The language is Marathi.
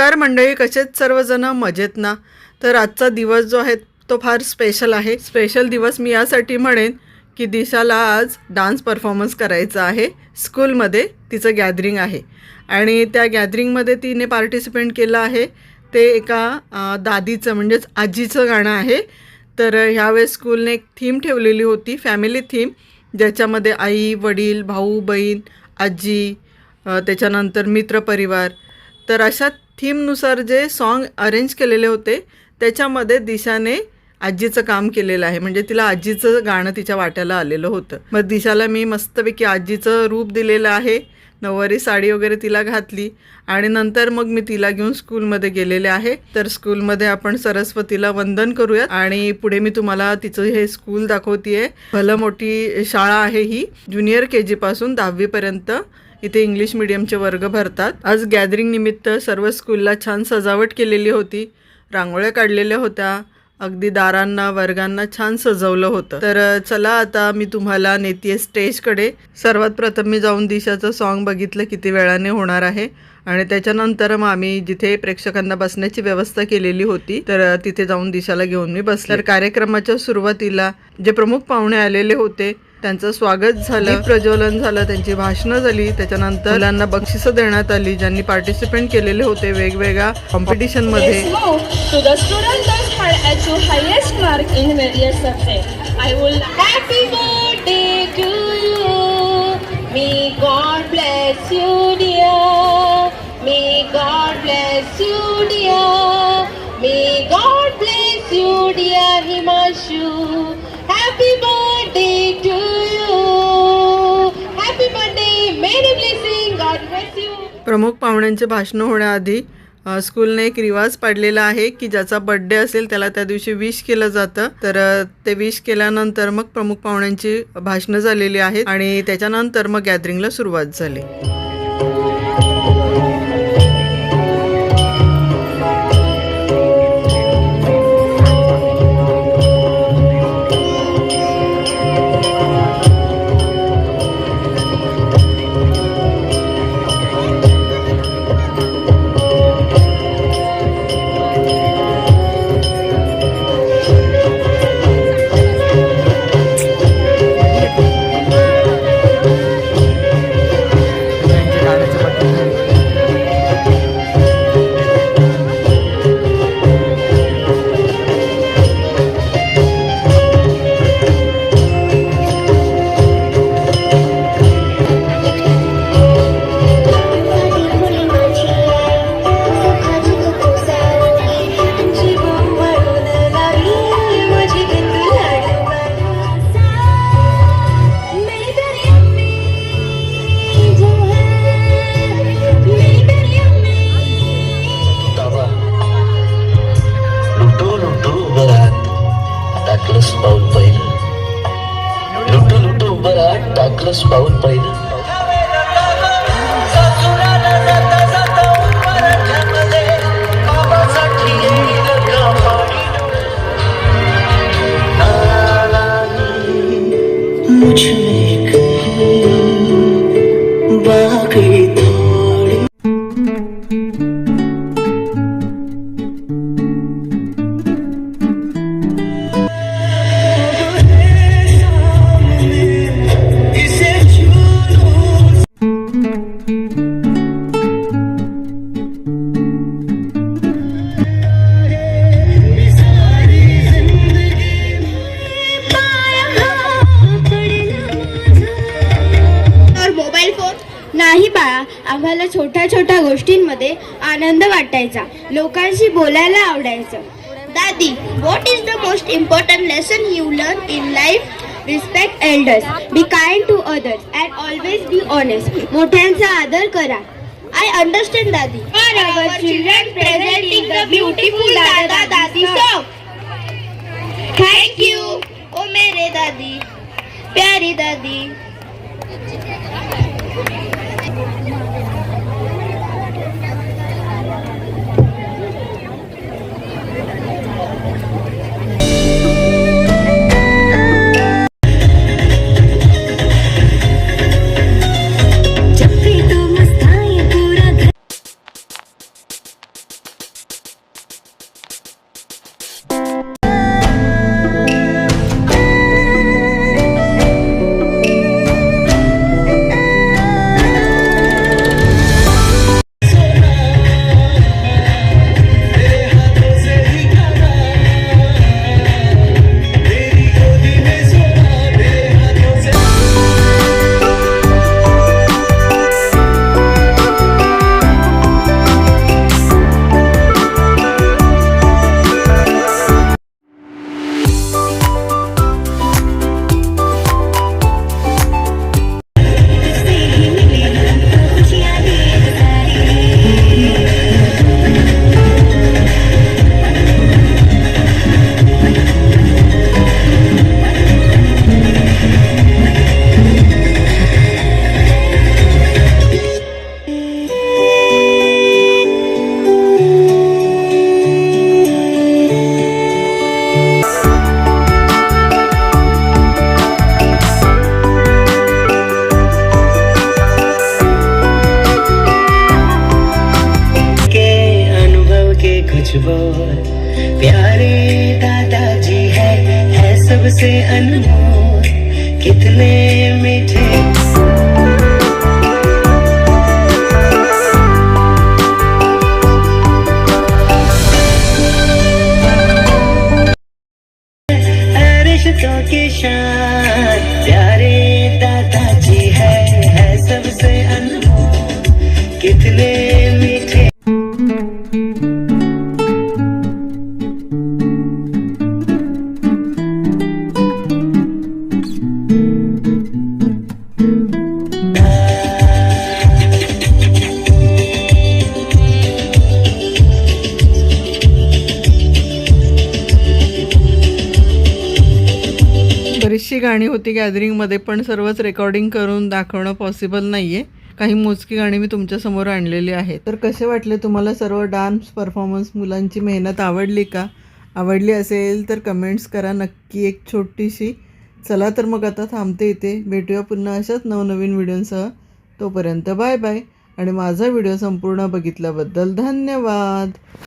नमस्कार मंडळी, कसेच सर्वजण मजेत ना? तर आजचा दिवस जो आहे तो फार स्पेशल आहे. स्पेशल दिवस मी यासाठी म्हणेन की दिशाला आज डान्स परफॉर्मन्स करायचा आहे. स्कूलमध्ये तिचं गॅदरिंग आहे आणि त्या गॅदरिंगमध्ये तिने पार्टिसिपेट केलं आहे. ते एका दादीचं म्हणजेच आजीचं गाणं आहे. तर ह्यावेळेस स्कूलने एक थीम ठेवलेली होती, फॅमिली थीम, ज्याच्यामध्ये आई वडील भाऊ बहीण आजी त्याच्यानंतर मित्रपरिवार. तर अशा थीमनुसार जे सॉन्ग अरेंज केलेले होते त्याच्यामध्ये दिशाने आजीचं काम केलेलं आहे. म्हणजे तिला आजीचं गाणं तिच्या वाट्याला आलेलं होतं. मग दिशाला मी मस्तपैकी आजीचं रूप दिलेलं आहे. नऊवारी साडी वगैरे तिला घातली आणि नंतर मग मी तिला घेऊन स्कूलमध्ये गेलेले आहे. तर स्कूलमध्ये आपण सरस्वतीला वंदन करूयात आणि पुढे मी तुम्हाला तिचं हे स्कूल दाखवतीये. भलं मोठी शाळा आहे ही. ज्युनियर KG पासून 10वी पर्यंत इथे इंग्लिश मीडियमचे वर्ग भरतात. आज गॅदरिंग निमित्त सर्व स्कूलला छान सजावट केलेली होती. रांगोळ्या काढलेल्या होत्या. अगदी दारांना वर्गांना छान सजवलं होतं. तर चला आता मी तुम्हाला नेतीये स्टेजकडे. सर्वात प्रथम मी जाऊन दिशाचं सॉन्ग बघितलं किती वेळाने होणार आहे आणि त्याच्यानंतर मग आम्ही जिथे प्रेक्षकांना बसण्याची व्यवस्था केलेली होती तर तिथे जाऊन दिशाला घेऊन मी बसले. तर कार्यक्रमाच्या सुरुवातीला जे प्रमुख पाहुणे आलेले होते त्यांचं स्वागत झालं, प्रज्वलन झालं, त्यांची भाषणं झाली. त्याच्यानंतर मुलांना बक्षिसं देण्यात आली ज्यांनी पार्टिसिपेट केलेले होते वेगवेगळ्या कॉम्पिटिशनमध्ये. Happy birthday to you. Happy birthday. Many blessings. God bless you. प्रमुख पाहुण्यांचे भाषण होण्याआधी स्कूलने एक रिवाज पाडलेला आहे की ज्याचा बर्थडे असेल त्याला त्या दिवशी विश केलं जातं. तर ते विश केल्यानंतर मग प्रमुख पाहुण्यांची भाषणं झालेली आहेत आणि त्याच्यानंतर मग गॅदरिंगला सुरुवात झाली. पाऊल पहिलं नाही बाळा, आम्हाला छोट्या छोट्या गोष्टींमध्ये आनंद वाटायचा, लोकांशी बोलायला आवडायचं. दादी, what is the most important lesson you learn in life? Respect elders, be kind to others and always be honest. मोठ्यांचा आदर करा. I understand, Dadi. For our children presenting the beautiful Dada Dadi song. Thank you. Oh मेरे दादी, प्यारी दादी. कुछ बोल। प्यारे दादाजी है सबसे अनमोल, कितने मीठे। रिश्तों की शान प्यारे दादाजी है सबसे अनमोल, कितने मीठे। बरीचशी गाणी होती गॅदरिंगमध्ये, पण सर्वच रेकॉर्डिंग करून दाखवणं पॉसिबल नाही आहे. काही मोजकी गाणी मी तुमच्यासमोर आणलेली आहेत. तर कसे वाटले तुम्हाला सर्व डान्स परफॉर्मन्स? मुलांची मेहनत आवडली का? आवडली असेल तर कमेंट्स करा नक्की एक छोटीशी. चला तर मग आता थांबते इथे. भेटूया पुन्हा अशाच नवनवीन व्हिडिओसह. तोपर्यंत बाय बाय. आणि माझा व्हिडिओ संपूर्ण बघितल्याबद्दल धन्यवाद.